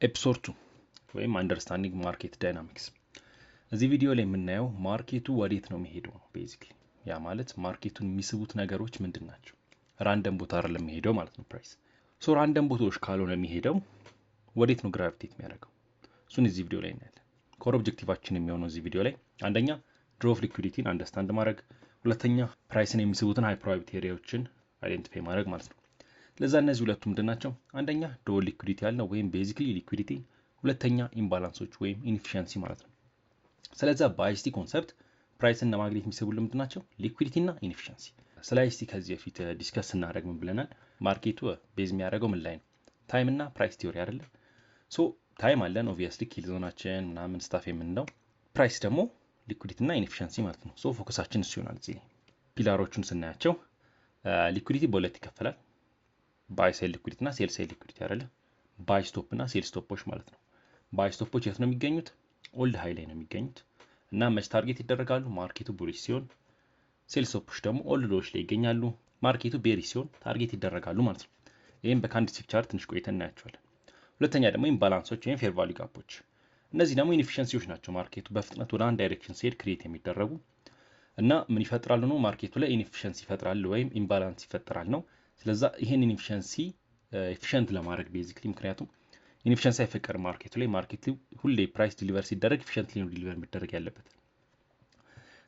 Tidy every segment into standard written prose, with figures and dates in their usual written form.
ኤፒሶድ 2 ወይም አንደርስታንዲንግ ማርኬት ዳይናሚክስ። እዚህ ቪዲዮ ላይ የምናየው ማርኬቱ ወዴት ነው የሚሄደው ነው። ቤዚክሊ ያ ማለት ማርኬቱን የሚስቡት ነገሮች ምንድን ናቸው? ራንደም ቦታ አይደለም የሚሄደው ማለት ነው ፕራይስ። ሶ ራንደም ቦታዎች ካልሆነ የሚሄደው ወዴት ነው ግራቪቴት የሚያደርገው? እሱን እዚህ ቪዲዮ ላይ እናያለን። ኮር ኦብጀክቲቫችን የሚሆነው እዚህ ቪዲዮ ላይ አንደኛ ድሮ ኦፍ ሊኩዊዲቲን አንደርስታንድ ማድረግ፣ ሁለተኛ ፕራይስን የሚስቡትን ሃይ ፕሮባቢሊቲ ኤሪያዎችን አይዴንቲፋይ ማድረግ ማለት ነው። ለዛ እነዚህ ሁለቱ ምንድን ናቸው? አንደኛ ድሮ ሊኩዊዲቲ ያልነው ወይም ቤዚክሊ ሊኩዊዲቲ፣ ሁለተኛ ኢምባላንሶች ወይም ኢንኤፊሺየንሲ ማለት ነው። ስለዛ በአይሲቲ ኮንሰፕት ፕራይስን ለማግኘት የሚስቡልን ምንድን ናቸው? ሊኩዊዲቲ እና ኢንኤፊሺየንሲ። ስለ አይሲቲ ከዚህ በፊት ዲስከስ ስናደርግ ምን ብለናል? ማርኬቱ ቤዝ የሚያደርገው ምን ላይ ነው? ታይም እና ፕራይስ ቲዮሪ አይደለ? ሶ ታይም አለን ኦብቪየስሊ ኪል ዞናችን ምናምን ስታፍ የምንለው፣ ፕራይስ ደግሞ ሊኩዊዲቲ እና ኢንኤፊሺየንሲ ማለት ነው። ሶ ፎከሳችን እሱ ይሆናል። እዚህ ፒላሮቹን ስናያቸው ሊኩዊዲቲ በሁለት ይከፈላል። ባይ ሳይድ ሊኩዊዲቲ እና ሴል ሳይድ ሊኩዊዲቲ አይደለ? ባይ ስቶፕ እና ሴል ስቶፖች ማለት ነው። ባይ ስቶፖች የት ነው የሚገኙት? ኦልድ ሃይ ላይ ነው የሚገኙት እና መች ታርጌት ይደረጋሉ? ማርኬቱ ቡሊሽ ሲሆን። ሴል ስቶፖች ደግሞ ኦልድ ሎዎች ላይ ይገኛሉ። ማርኬቱ ቤሪ ሲሆን ታርጌት ይደረጋሉ ማለት ነው። ይህም በካንድልስቲክ ቻርት ትንሽ ቆይተን እናያቸዋለን። ሁለተኛ ደግሞ ኢምባላንሶች ወይም ፌር ቫልዩ ጋፖች። እነዚህ ደግሞ ኢንኤፊሺየንሲዎች ናቸው። ማርኬቱ በፍጥነት ወደ አንድ ዳይሬክሽን ሲሄድ ክሬት የሚደረጉ እና ምን ይፈጥራሉ ነው? ማርኬቱ ላይ ኢንኤፊሺየንሲ ይፈጥራል ወይም ኢምባላንስ ይፈጥራል ነው። ስለዛ ይሄን ኢንኤፊሺየንሲ ኤፊሽንት ለማድረግ ቤዚክሊ፣ ምክንያቱም ኢንኤፊሺየንሲ አይፈቀድም ማርኬቱ ላይ። ማርኬቱ ሁሌ ፕራይስ ዲሊቨር ሲደረግ ኤፊሽንትሊ ነው ዲሊቨር የሚደረግ ያለበት።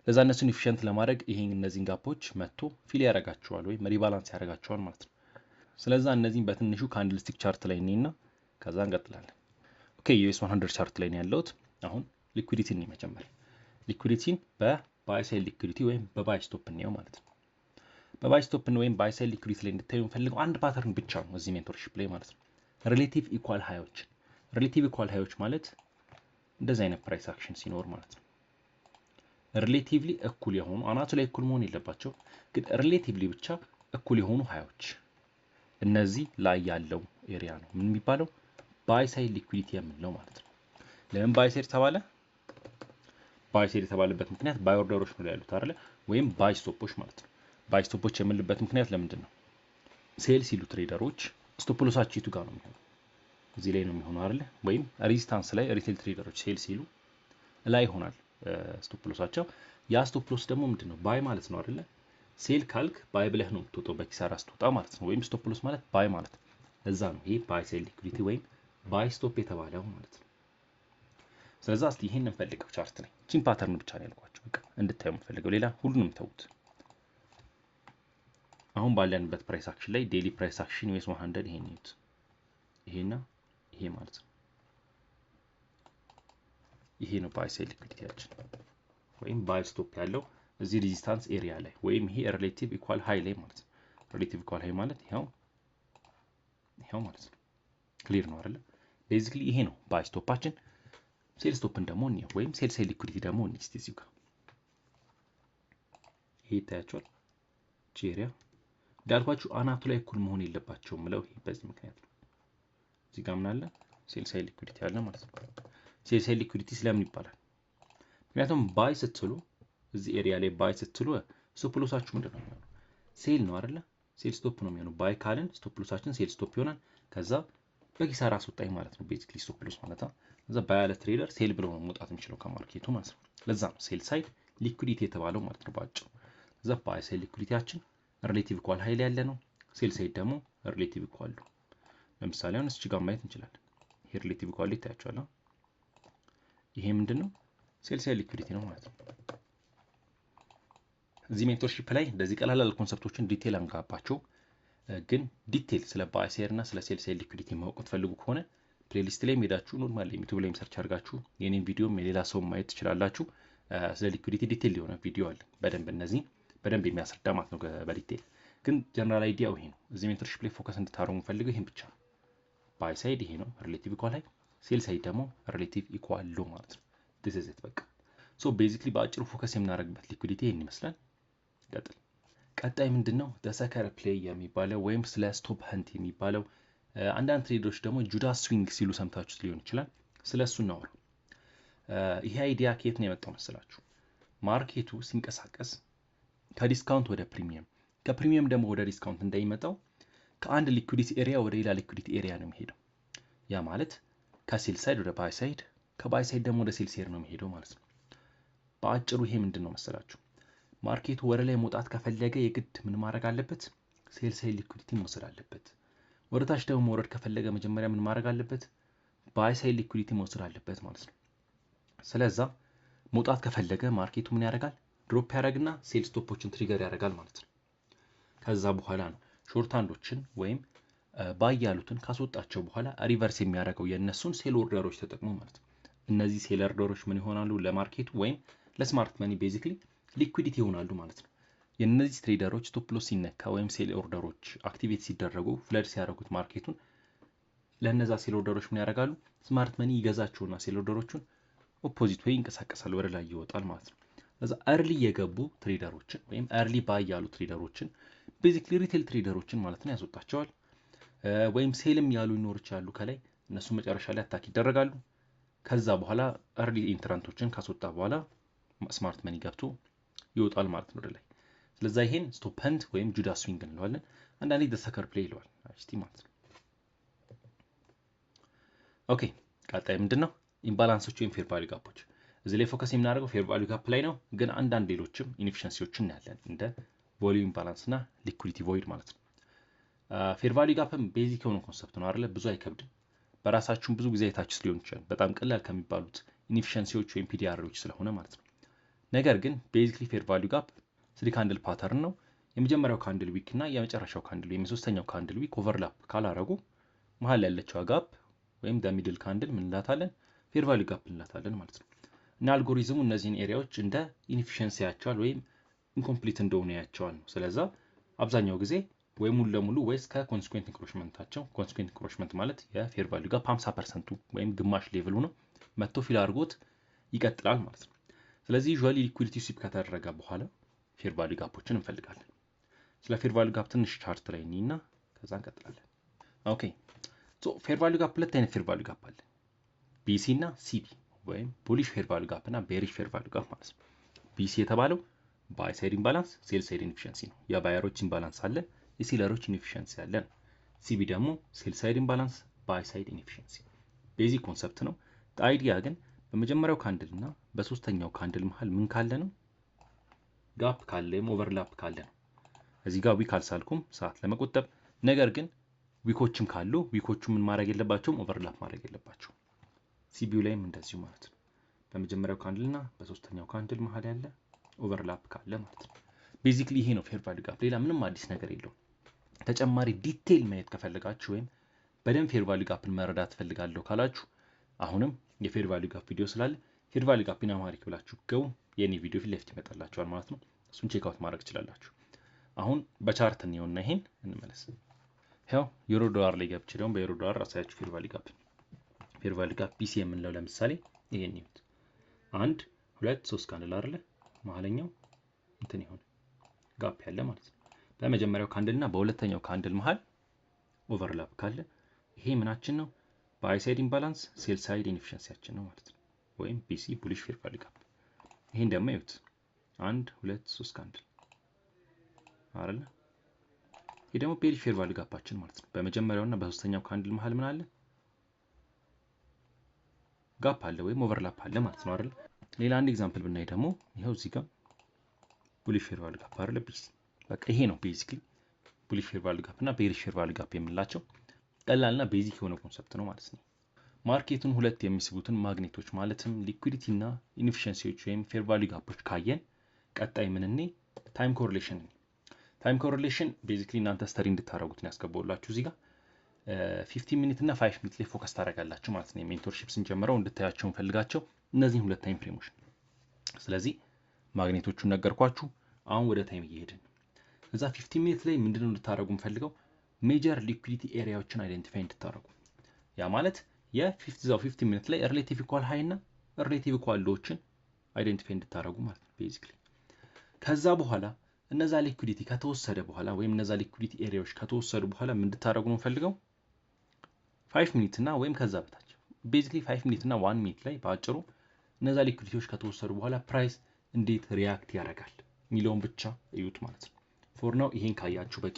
ለዛ እነሱን ኤፊሽንት ለማድረግ ይሄን እነዚህን ጋፖች መጥቶ ፊል ያደርጋቸዋል ወይም ሪባላንስ ያደርጋቸዋል ማለት ነው። ስለዛ እነዚህን በትንሹ ካንድልስቲክ ቻርት ላይ እኔና ከዛ እንቀጥላለን። ኦኬ ዩኤስ 100 ቻርት ላይ ነው ያለሁት። አሁን ሊኩዊዲቲን ነው መጀመር። ሊኩዊዲቲን በባይ ሳይድ ሊኩዊዲቲ ወይም በባይ ስቶፕ ነው ማለት ነው። በባይ ስቶፕ ወይም ባይ ሳይድ ሊኩዊዲቲ ላይ እንድታዩ የምፈልገው አንድ ፓተርን ብቻ ነው እዚህ ሜንቶርሺፕ ላይ ማለት ነው። ሪሌቲቭ ኢኳል ሃዮች። ሪሌቲቭ ኢኳል ሃዮች ማለት እንደዚህ አይነት ፕራይስ አክሽን ሲኖር ማለት ነው። ሪሌቲቭሊ እኩል የሆኑ አናቱ ላይ እኩል መሆን የለባቸው፣ ግን ሪሌቲቭሊ ብቻ እኩል የሆኑ ሃዮች፣ እነዚህ ላይ ያለው ኤሪያ ነው ምን የሚባለው? ባይ ሳይድ ሊኩዊዲቲ የምንለው ማለት ነው። ለምን ባይ ሳይድ ተባለ? ባይ ሳይድ የተባለበት ምክንያት ባይ ኦርደሮች ነው ያሉት አይደለ? ወይም ባይ ስቶፖች ማለት ነው። ባይ ስቶፖች የምንልበት ምክንያት ለምንድን ነው? ሴል ሲሉ ትሬደሮች ስቶፕ ሎሳቸው የቱ ጋር ነው የሚሆነው? እዚህ ላይ ነው የሚሆነው አይደለ? ወይም ሬዚስታንስ ላይ ሪቴል ትሬደሮች ሴል ሲሉ ላይ ይሆናል ስቶፕ ሎሳቸው። ያ ስቶፕ ሎስ ደግሞ ምንድን ነው? ባይ ማለት ነው አይደለ? ሴል ካልክ ባይ ብለህ ነው የምትወጣው በኪሳራ ስትወጣ ማለት ነው። ወይም ስቶፕ ሎስ ማለት ባይ ማለት ነው። እዛ ነው ይሄ ባይ ሳይድ ሊኩዊዲቲ ወይም ባይ ስቶፕ የተባለው ማለት ነው። ስለዚህ እስቲ ይሄን እንፈልገው ቻርት ላይ ቺን ፓተርን ብቻ ነው ያልኳችሁ፣ በቃ እንድታዩ የምፈልገው ሌላ ሁሉንም ተውት። አሁን ባለንበት ፕራይስ አክሽን ላይ ዴይሊ ፕራይስ አክሽን ዩኤስ 100 ይሄን ነው። ይሄና ይሄ ማለት ነው። ይሄ ነው ባይ ሳይድ ሊኩዊዲቲያችን ወይም ባይ ስቶፕ ያለው እዚህ ሬዚስታንስ ኤሪያ ላይ ወይም ይሄ ሪሌቲቭ ኢኳል ሃይ ላይ ማለት ነው። ሪሌቲቭ ኢኳል ሃይ ማለት ይሄው ማለት ነው። ክሊር ነው አይደል? ቤዚክሊ ይሄ ነው ባይ ስቶፓችን። ሴል ስቶፕን ደግሞ ነው ወይም ሴል ሳይድ ሊኩዊዲቲ ደግሞ ነው። እስቲ እዚህ ጋር ይሄ ታያችኋል። ኤሪያ እንዳልኳችሁ አናቱ ላይ እኩል መሆን የለባቸውም ብለው ይሄ በዚህ ምክንያት ነው። እዚህ ጋር ምን አለ? ሴል ሳይድ ሊኩዊዲቲ አለ ማለት ነው። ሴል ሳይድ ሊኩዊዲቲ ስለምን ይባላል? ምክንያቱም ባይ ስትሉ እዚህ ኤሪያ ላይ ባይ ስትሉ ስቶፕ ሎሳችሁ ምንድን ነው የሚሆነው? ሴል ነው አይደለ? ሴል ስቶፕ ነው የሚሆነው። ባይ ካልን ስቶፕ ሎሳችን ሴል ስቶፕ ይሆናል። ከዛ በኪሳራ አስወጣኝ ማለት ነው ቤዚክሊ ስቶፕ ሎስ ማለት ነው። ከዛ ባይ ያለ ትሬደር ሴል ብሎ ነው መውጣት የሚችለው ከማርኬቱ ማለት ነው። ለዛ ነው ሴል ሳይድ ሊኩዊዲቲ የተባለው ማለት ነው ባጭሩ። ከዛ ባይ ሳይድ ሊኩዊዲቲያችን ሪሌቲቭ ኢኳል ሃይ ላይ ያለ ነው። ሴል ሳይድ ደግሞ ሪሌቲቭ ኢኳል ነው። ለምሳሌ አሁን እዚህ ጋር ማየት እንችላለን። ይሄ ሪሌቲቭ ኢኳል ይታያችኋል። ይሄ ምንድነው? ሴል ሳይድ ሊኩዊዲቲ ነው ማለት ነው። እዚህ ሜንቶርሺፕ ላይ እንደዚህ ቀላል ኮንሰፕቶችን ዲቴል አንጋባቸው፣ ግን ዲቴል ስለ ባይ ሳይድ እና ስለ ሴል ሳይድ ሊኩዊዲቲ ማወቅ ትፈልጉ ከሆነ ፕሌሊስት ላይ ሄዳችሁ ኖርማል ዩቲዩብ ላይ ሰርች አድርጋችሁ የኔን ቪዲዮም የሌላ ሰው ማየት ትችላላችሁ። ስለ ሊኩዊዲቲ ዲቴል የሆነ ቪዲዮ አለ በደንብ እነዚህ በደንብ የሚያስረዳ ማለት ነው በዲቴል። ግን ጀነራል አይዲያው ይሄ ነው። እዚህ ሜንቶርሺፕ ላይ ፎከስ እንድታደርጉ ፈልገው ይሄን ብቻ ነው። ባይ ሳይድ ይሄ ነው ሪሌቲቭ ኢኳል ሃይ፣ ሴል ሳይድ ደግሞ ሪሌቲቭ ኢኳል ሎ ማለት ነው። this is it በቃ። ሶ ቤዚክሊ በአጭሩ ፎከስ የምናደርግበት ሊኩዊዲቲ ይሄን ይመስላል። ቀጣይ ምንድነው? ሰከር ፕሌይ የሚባለው ወይም ስለ ስቶፕ ሀንት የሚባለው። አንዳንድ ትሬደሮች ደግሞ ጁዳስ ስዊንግ ሲሉ ሰምታችሁት ሊሆን ይችላል። ስለሱ እናወራ። ይሄ አይዲያ ከየት ነው የመጣው መሰላችሁ? ማርኬቱ ሲንቀሳቀስ ከዲስካውንት ወደ ፕሪሚየም፣ ከፕሪሚየም ደግሞ ወደ ዲስካውንት እንዳይመጣው ከአንድ ሊኩዊዲቲ ኤሪያ ወደ ሌላ ሊኩዊዲቲ ኤሪያ ነው የሚሄደው። ያ ማለት ከሴል ሳይድ ወደ ባይ ሳይድ፣ ከባይ ሳይድ ደግሞ ወደ ሴል ሳይድ ነው የሚሄደው ማለት ነው። በአጭሩ ይሄ ምንድነው መሰላችሁ? ማርኬቱ ወደ ላይ መውጣት ከፈለገ የግድ ምን ማድረግ አለበት? ሴል ሳይድ ሊኩዊዲቲ መውሰድ አለበት። ወደ ታች ደግሞ መውረድ ከፈለገ መጀመሪያ ምን ማድረግ አለበት? ባይ ሳይድ ሊኩዊዲቲ መውሰድ አለበት ማለት ነው። ስለዛ መውጣት ከፈለገ ማርኬቱ ምን ያደርጋል? ድሮፕ ያደርግና ሴል ስቶፖችን ትሪገር ያደርጋል ማለት ነው። ከዛ በኋላ ነው ሾርት ሃንዶችን ወይም ባይ ያሉትን ካስወጣቸው በኋላ ሪቨርስ የሚያደርገው የእነሱን ሴል ኦርደሮች ተጠቅሞ ማለት ነው። እነዚህ ሴል ኦርደሮች ምን ይሆናሉ? ለማርኬቱ ወይም ለስማርት መኒ ቤዚክሊ ሊኩዊዲቲ ይሆናሉ ማለት ነው። የእነዚህ ትሬደሮች ስቶፕ ሎስ ሲነካ ወይም ሴል ኦርደሮች አክቲቬት ሲደረጉ ፍለድ ሲያደርጉት ማርኬቱን ለእነዛ ሴል ኦርደሮች ምን ያደርጋሉ? ስማርት መኒ ይገዛቸውና ሴል ኦርደሮቹን ኦፖዚት ወይ ይንቀሳቀሳል፣ ወደ ላይ ይወጣል ማለት ነው። ለዛ እርሊ የገቡ ትሬደሮችን ወይም እርሊ ባይ ያሉ ትሬደሮችን ቤዚክሊ ሪቴል ትሬደሮችን ማለት ነው ያስወጣቸዋል። ወይም ሴልም ያሉ ይኖር ይችላሉ ከላይ እነሱ መጨረሻ ላይ አታክ ይደረጋሉ። ከዛ በኋላ እርሊ ኢንትራንቶችን ካስወጣ በኋላ ስማርት መኒ ገብቶ ይወጣል ማለት ነው ወደ ላይ። ስለዛ ይሄን ስቶፕ ሃንድ ወይም ጁዳስ ስዊንግ እንለዋለን። አንዳንዴ ደሰከር ፕሌይ ይለዋል አይስቲ ማለት ነው። ኦኬ ቀጣይ ምንድነው? ኢምባላንሶች ወይም ፌር ቫልዩ ጋፖች። እዚህ ላይ ፎከስ የምናደርገው ፌር ቫልዩ ጋፕ ላይ ነው፣ ግን አንዳንድ ሌሎችም ኢንኤፊሽንሲዎችን እናያለን እንደ ቮሊዩም ኢምባላንስ እና ሊኩዊዲቲ ቮይድ ማለት ነው። ፌር ቫልዩ ጋፕም ቤዚክ የሆነ ኮንሰፕት ነው አይደለ? ብዙ አይከብድም። በራሳችሁም ብዙ ጊዜ አይታችሁት ሊሆን ይችላል። በጣም ቀላል ከሚባሉት ኢንኤፊሽንሲዎች ወይም ፒዲአርዎች ስለሆነ ማለት ነው። ነገር ግን ቤዚክሊ ፌር ቫልዩ ጋፕ 3 ካንድል ፓተርን ነው። የመጀመሪያው ካንድል ዊክ እና የመጨረሻው ካንድል ወይም የሶስተኛው ካንድል ዊክ ኦቨርላፕ ካላረጉ መሀል ያለችው ጋፕ ወይም ደ ሚድል ካንድል ምን እንላታለን? ፌር ቫልዩ ጋፕ እንላታለን ማለት ነው። እና አልጎሪዝሙ እነዚህን ኤሪያዎች እንደ ኢንኤፊሽንሲ ያያቸዋል ወይም ኢንኮምፕሊት እንደሆነ ያያቸዋል ነው። ስለዛ አብዛኛው ጊዜ ወይ ሙሉ ለሙሉ ወይስ ከኮንሲኩዌንት ኢንክሮችመንታቸው፣ ኮንሲኩዌንት ኢንክሮችመንት ማለት የፌር ቫልዩ ጋፕ 50% ወይም ግማሽ ሌቭሉ ነው መጥቶ ፊል አድርጎት ይቀጥላል ማለት ነው። ስለዚህ ዩዥዋሊ ሊኩዊዲቲ ስዊፕ ከተደረገ በኋላ ፌር ቫልዩ ጋፖችን እንፈልጋለን። ስለ ፌር ቫልዩ ጋፕ ትንሽ ቻርት ላይ እንይና ከዛ እንቀጥላለን። ኦኬ ሶ ፌር ቫልዩ ጋፕ ሁለት አይነት ፌር ቫልዩ ጋፕ አለ፣ ቢሲ እና ሲቢ ወይም ቡሊሽ ፌር ቫልዩ ጋፕ እና ቤሪሽ ፌር ቫልዩ ጋፕ ማለት ነው። ቢሲ የተባለው ባይ ሳይድ ኢምባላንስ ሴል ሳይድ ኢንኤፊሽንሲ ነው። የባየሮች ኢምባላንስ አለ፣ የሴለሮች ኢንኤፊሽንሲ አለ ነው። ሲቢ ደግሞ ሴል ሳይድ ኢምባላንስ ባይ ሳይድ ኢንኤፊሽንሲ ቤዚክ ኮንሰፕት ነው። አይዲያ ግን በመጀመሪያው ካንድል እና በሶስተኛው ካንድል መሃል ምን ካለ ነው? ጋፕ ካለ ወይም ኦቨርላፕ ካለ ነው። እዚህ ጋር ዊክ አልሳልኩም ሰዓት ለመቆጠብ። ነገር ግን ዊኮችም ካሉ ዊኮቹ ምን ማድረግ የለባቸውም? ኦቨርላፕ ማድረግ የለባቸው። ሲቢዩ ላይም እንደዚሁ ማለት ነው። በመጀመሪያው ካንድል እና በሶስተኛው ካንድል መሃል ያለ ኦቨርላፕ ካለ ማለት ነው። ቤዚክሊ ይሄ ነው ፌር ቫልዩ ጋፕ። ሌላ ምንም አዲስ ነገር የለውም። ተጨማሪ ዲቴይል ማየት ከፈለጋችሁ ወይም በደንብ ፌር ቫልዩ ጋፕን መረዳት ፈልጋለሁ ካላችሁ አሁንም የፌር ቫልዩ ጋፕ ቪዲዮ ስላለ ፌር ቫልዩ ጋፕ ኢን አማሪክ ብላችሁ ገቡ፣ የኔ ቪዲዮ ፊት ለፊት ይመጣላችኋል ማለት ነው። እሱን ቼክ አውት ማድረግ ትችላላችሁ። አሁን በቻርት እንየውና ይሄን እንመለስ። ያው ዩሮ ዶላር ላይ ገብቼ ደግሞ በዩሮ ዶላር አሳያችሁ ፌር ቫልዩ ጋፕ። ፌር ቫልዩ ጋፕ ቢሲ የምንለው ለምሳሌ ይሄን ይሁት 1 2 3 ካንድል አይደለ? መሀለኛው እንትን ይሆን ጋፕ ያለ ማለት ነው። በመጀመሪያው ካንድል እና በሁለተኛው ካንድል መሃል ኦቨርላፕ ካለ ይሄ ምናችን ነው? ባይ ሳይድ ኢምባላንስ ሴል ሳይድ ኢንኤፊሽንሲያችን ነው ማለት ነው። ወይም ቢሲ ቡሊሽ ፌር ቫልዩ ጋፕ። ይሄን ደግሞ ይሁት 1 2 3 ካንድል አይደለ? ይሄ ደግሞ ቤሪሽ ፌር ቫልዩ ጋፓችን ማለት ነው። በመጀመሪያውና በሶስተኛው ካንድል መሃል ምን አለ? ጋፕ አለ ወይም ኦቨርላፕ አለ ማለት ነው አይደል? ሌላ አንድ ኤግዛምፕል ብናይ ደግሞ ይሄው እዚህ ጋር ቡሊሽ ፌር ቫልዩ ጋፕ አይደለ? ቢሲ በቃ ይሄ ነው ቤዚክሊ ቡሊሽ ፌር ቫልዩ ጋፕ እና ቤሪሽ ፌር ቫልዩ ጋፕ የምንላቸው ቀላልና ቤዚክ የሆነ ኮንሰፕት ነው ማለት ነው። ማርኬቱን ሁለት የሚስቡትን ማግኔቶች ማለትም ሊኩዊዲቲ እና ኢንኤፊሽንሲዎች ወይም ፌር ቫልዩ ጋፖች ካየን ቀጣይ ምን እኔ ታይም ኮሪሌሽን። ታይም ኮሪሌሽን ቤዚክሊ እናንተ ስተዲ እንድታረጉት ነው ያስገባውላችሁ እዚህ ጋር 15 ሚኒት እና 5 ሚኒት ላይ ፎከስ ታደርጋላችሁ ማለት ነው። ሜንቶርሺፕ ስንጀምረው እንድታያቸው እንፈልጋቸው እነዚህን ሁለት ታይም ፍሬሞች። ስለዚህ ማግኔቶቹን ነገርኳችሁ። አሁን ወደ ታይም እየሄድን እዛ 15 ሚኒት ላይ ምንድነው እንድታረጉ እንፈልገው? ሜጀር ሊኩዊዲቲ ኤሪያዎችን አይደንቲፋይ እንድታረጉ። ያ ማለት የ50 ሚኒት ላይ ሪሌቲቭ ኢኳል ሃይ እና ሪሌቲቭ ኢኳል ሎዎችን አይደንቲፋይ እንድታረጉ ማለት ነው ቤዚክሊ። ከዛ በኋላ እነዛ ሊኩዊዲቲ ከተወሰደ በኋላ ወይም እነዛ ሊኩዊዲቲ ኤሪያዎች ከተወሰዱ በኋላ ምን እንድታረጉ ነው እንፈልገው? 5 ሚኒት እና ወይም ከዛ በታች ቤዚክሊ 5 ሚኒት እና 1 ሚኒት ላይ በአጭሩ እነዛ ሊኩዊዲቲዎች ከተወሰዱ በኋላ ፕራይስ እንዴት ሪያክት ያደርጋል ሚሊዮን ብቻ እዩት ማለት ነው። ፎር ናው ይሄን ካያችሁ በቂ።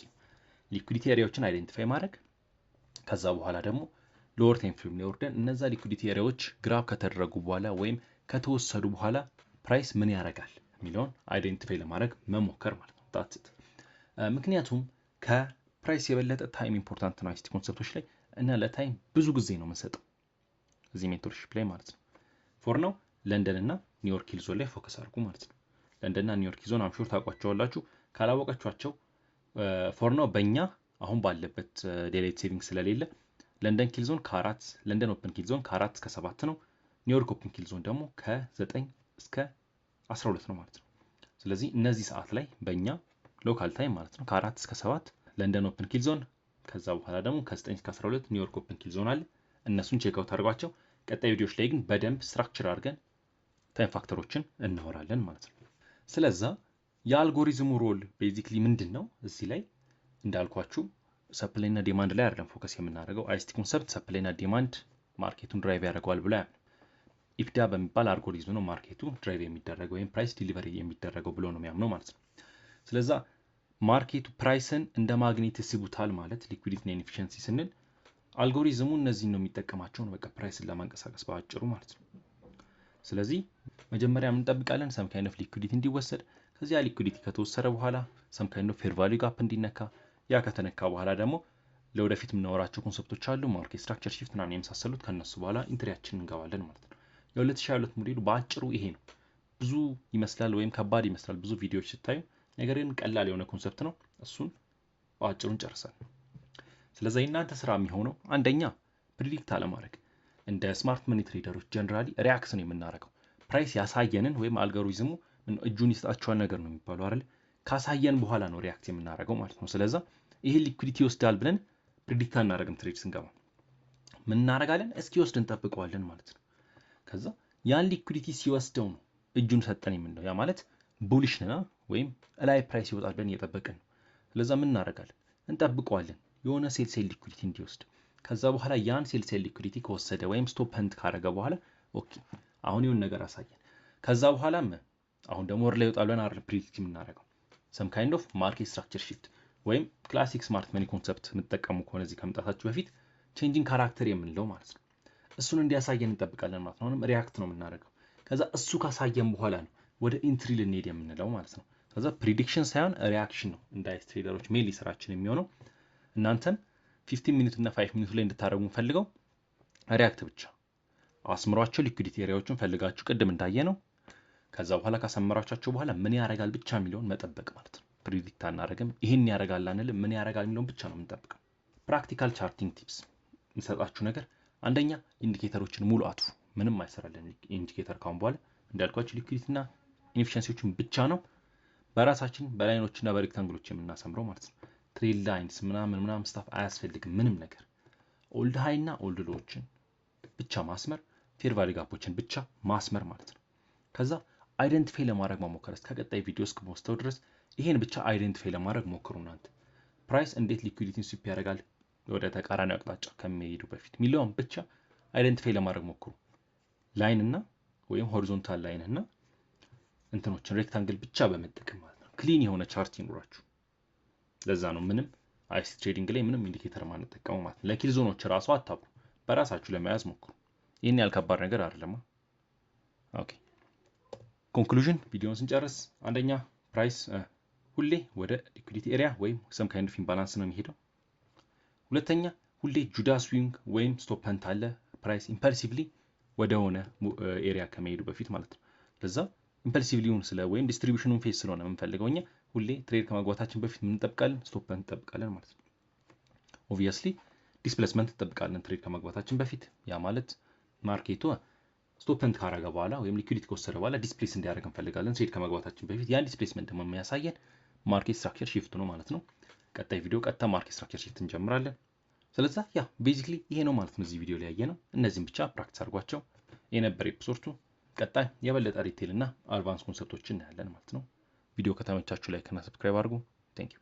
ሊኩዊዲቲ ኤሪያዎችን አይደንቲፋይ ማድረግ፣ ከዛ በኋላ ደግሞ ሎወር ታይም ፍሬም ላይ ወርደን እነዛ ሊኩዲቲ ኤሪያዎች ግራብ ከተደረጉ በኋላ ወይም ከተወሰዱ በኋላ ፕራይስ ምን ያደርጋል የሚለውን አይደንቲፋይ ለማድረግ መሞከር ማለት ነው። ዳትስ ምክንያቱም ከፕራይስ የበለጠ ታይም ኢምፖርታንት ነው አይሲቲ ኮንሰፕቶች ላይ እና ለታይም ብዙ ጊዜ ነው የምንሰጠው እዚህ ሜንቶርሺፕ ላይ ማለት ነው። ፎር ነው ለንደን እና ኒውዮርክ ሂል ዞን ላይ ፎከስ አድርጉ ማለት ነው። ለንደን እና ኒውዮርክ ሂል ዞን አምሹር ታውቋቸዋላችሁ። ካላወቃችኋቸው ፎር ነው በእኛ አሁን ባለበት ዴይላይት ሴቪንግ ስለሌለ ለንደን ሂል ዞን ለንደን ኦፕን ሂል ዞን ከ4 እስከ 7 ነው። ኒውዮርክ ኦፕን ሂል ዞን ደግሞ ከ9 እስከ 12 ነው ማለት ነው። ስለዚህ እነዚህ ሰዓት ላይ በእኛ ሎካል ታይም ማለት ነው ከ4 እስከ 7 ለንደን ኦፕን ሂል ዞን፣ ከዛ በኋላ ደግሞ ከ9 እስከ 12 ኒውዮርክ ኦፕን ሂል ዞን አለ። እነሱን ቼክ አውት አድርጓቸው። ቀጣይ ቪዲዮዎች ላይ ግን በደንብ ስትራክቸር አድርገን ታይም ፋክተሮችን እናወራለን ማለት ነው። ስለዛ የአልጎሪዝሙ ሮል ቤዚክሊ ምንድን ነው? እዚህ ላይ እንዳልኳችሁ ሰፕላይ እና ዲማንድ ላይ አይደለም ፎከስ የምናደርገው። አይሲቲ ኮንሰፕት ሰፕላይ እና ዲማንድ ማርኬቱን ድራይቭ ያደርገዋል ብሎ ያምናል። ኢፍዳ በሚባል አልጎሪዝም ነው ማርኬቱ ድራይቭ የሚደረገው ወይም ፕራይስ ዲሊቨሪ የሚደረገው ብሎ ነው የሚያምነው ማለት ነው። ስለዛ ማርኬቱ ፕራይስን እንደ ማግኔት ይስቡታል ማለት ሊኩዊዲቲ እና ኢንኤፊሽንሲ ስንል አልጎሪዝሙ እነዚህን ነው የሚጠቀማቸው ነው በቃ ፕራይስን ለማንቀሳቀስ በአጭሩ ማለት ነው። ስለዚህ መጀመሪያ ምን እንጠብቃለን? ሰም ካይንድ ኦፍ ሊኩዊዲቲ እንዲወሰድ፣ ከዚያ ሊኩዊዲቲ ከተወሰደ በኋላ ሰም ካይንድ ኦፍ ፌር ቫልዩ ጋፕ እንዲነካ፣ ያ ከተነካ በኋላ ደግሞ ለወደፊት የምናወራቸው ኮንሰፕቶች አሉ ማርኬት ስትራክቸር ሺፍት እና የመሳሰሉት ከነሱ በኋላ ኢንትሪያችን እንገባለን ማለት ነው። የ2022 ሞዴሉ በአጭሩ ይሄ ነው። ብዙ ይመስላል ወይም ከባድ ይመስላል ብዙ ቪዲዮዎች ስታዩ፣ ነገር ግን ቀላል የሆነ ኮንሰፕት ነው። እሱን በአጭሩ እንጨርሳለን። ስለዚህ እናንተ ስራ የሚሆነው አንደኛ ፕሪዲክት አለማድረግ። እንደ ስማርት መኒ ትሬደሮች ጀነራሊ ሪአክት ነው የምናደርገው። ፕራይስ ያሳየንን ወይም አልጎሪዝሙ እጁን ይስጣቸዋል ነገር ነው የሚባለው አይደል? ካሳየን በኋላ ነው ሪአክት የምናደርገው ማለት ነው። ስለዛ ይሄ ሊኩዊዲቲ ይወስዳል ብለን ፕሪዲክት አናደርግም። ትሬድ ስንገባ ምን እናደርጋለን? እስኪ ወስድ እንጠብቀዋለን ማለት ነው። ከዛ ያን ሊኩዊዲቲ ሲወስደው ነው እጁን ሰጠን የምንለው። ያ ማለት ቡሊሽ ነና ወይም ላይ ፕራይስ ይወጣል ብለን እየጠበቅን ነው። ስለዛ ምን እናደርጋለን? እንጠብቀዋለን የሆነ ሴል ሊኩዊዲቲ እንዲወስድ። ከዛ በኋላ ያን ሴል ሊኩዊዲቲ ከወሰደ ወይም ስቶፕ ፐንት ካረገ በኋላ ኦኬ አሁን ይሁን ነገር አሳየን። ከዛ በኋላም አሁን ደግሞ ወር ላይ ይወጣል ብለን አይደል ፕሪዲክት የምናደርገው። ሰም ካይንድ ኦፍ ማርኬት ስትራክቸር ሺፍት ወይም ክላሲክ ስማርት መኒ ኮንሰፕት የምትጠቀሙ ከሆነ እዚህ ከመምጣታችሁ በፊት ቼንጂንግ ካራክተር የምንለው ማለት ነው። እሱን እንዲያሳየን እንጠብቃለን ማለት ነው። አሁንም ሪአክት ነው የምናደርገው። ከዛ እሱ ካሳየን በኋላ ነው ወደ ኢንትሪ ልንሄድ የምንለው ማለት ነው። ከዛ ፕሪዲክሽን ሳይሆን ሪአክሽን ነው እንደ አይስ ትሬደሮች ሜሊ ስራችን የሚሆነው። እናንተም 15 ሚኒት እና 5 ሚኒት ላይ እንድታደርጉ ፈልገው ሪአክት ብቻ አስምሯቸው ሊኩዊዲቲ ኤሪያዎችን ፈልጋችሁ ቅድም እንዳየ ነው። ከዛ በኋላ ካሰመራቻቸው በኋላ ምን ያደርጋል ብቻ የሚለውን መጠበቅ ማለት ነው። ፕሪዲክት አናደርግም። ይሄን ያደርጋል አንልም። ምን ያደርጋል የሚለውን ብቻ ነው የምንጠብቀው። ፕራክቲካል ቻርቲንግ ቲፕስ የምሰጣችሁ ነገር አንደኛ ኢንዲኬተሮችን ሙሉ አጥፉ። ምንም አይሰራልን ኢንዲኬተር ካሁን በኋላ እንዳልኳችሁ ሊኩዊዲቲ እና ኢንኤፊሽንሲዎችን ብቻ ነው በራሳችን በላይኖችና በሬክታንግሎች የምናሰምረው ማለት ነው። ትሬል ላይንስ ምናምን ስታፍ አያስፈልግም ምንም ነገር። ኦልድ ሃይ እና ኦልድ ሎዎችን ብቻ ማስመር፣ ፌር ቫልዩ ጋፖችን ብቻ ማስመር ማለት ነው። ከዛ አይደንቲፋይ ለማድረግ መሞከር እስከ ቀጣይ ቪዲዮ እስከመወስተው ድረስ ይሄን ብቻ አይደንቲፋይ ለማድረግ ሞክሩ። እናንተ ፕራይስ እንዴት ሊኩዊዲቲን ስዊፕ ያደርጋል ወደ ተቃራኒ አቅጣጫ ከሚሄዱ በፊት ሚሊዮን ብቻ አይደንቲፋይ ለማድረግ ሞክሩ። ላይን እና ወይም ሆሪዞንታል ላይን እና እንትኖችን ሬክታንግል ብቻ በመጠቀም ማለት ነው። ክሊን የሆነ ቻርት ይኖራችሁ። ለዛ ነው ምንም አይሲ ትሬዲንግ ላይ ምንም ኢንዲኬተር ማንጠቀመው ማለት ነው። ለኪል ዞኖች ራሱ አታብሩ፣ በራሳችሁ ለመያዝ ሞክሩ። ይሄን ያልከባድ ነገር አይደለም። ኦኬ ኮንክሉዥን ቪዲዮውን ስንጨርስ አንደኛ ፕራይስ ሁሌ ወደ ሊኩዊዲቲ ኤሪያ ወይም ሰም ካይንድ ኦፍ ኢምባላንስ ነው የሚሄደው። ሁለተኛ ሁሌ ጁዳስ ስዊንግ ወይም ስቶፕ ፐንት አለ ፕራይስ ኢምፐልሲቭሊ ወደ ሆነ ኤሪያ ከመሄዱ በፊት ማለት ነው። ለዛ ኢምፐልሲቭሊውን ወይም ዲስትሪቢዩሽኑን ፌስ ስለሆነ የምንፈልገው እኛ ሁሌ ትሬድ ከመግባታችን በፊት ምን እንጠብቃለን? ስቶፕ ፐንት እንጠብቃለን ማለት ነው። ኦብቪየስሊ ዲስፕሌስመንት እንጠብቃለን ትሬድ ከመግባታችን በፊት። ያ ማለት ማርኬቱ ስቶፕ ፐንት ካረገ በኋላ ወይም ሊኩዊዲቲ ከወሰደ በኋላ ዲስፕሌስ እንዲያደርግ እንፈልጋለን ትሬድ ከመግባታችን በፊት። ያን ዲስፕሌስመንት ደግሞ የሚያሳየን ማርኬት ስትራክቸር ሺፍት ነው ማለት ነው። ቀጣይ ቪዲዮ ቀጥታ ማርኬት ስትራክቸር ሺፍት እንጀምራለን። ስለዛ ያ ቤዚክሊ ይሄ ነው ማለት ነው። እዚህ ቪዲዮ ላይ ያየ ነው። እነዚህም ብቻ ፕራክቲስ አድርጓቸው። የነበረ ኤፒሶድ ቀጣይ የበለጠ ዲቴል እና አድቫንስ ኮንሰፕቶችን እናያለን ማለት ነው። ቪዲዮ ከተመቻችሁ ላይክ እና ሰብስክራይብ አድርጉ። ቴንክ ዩ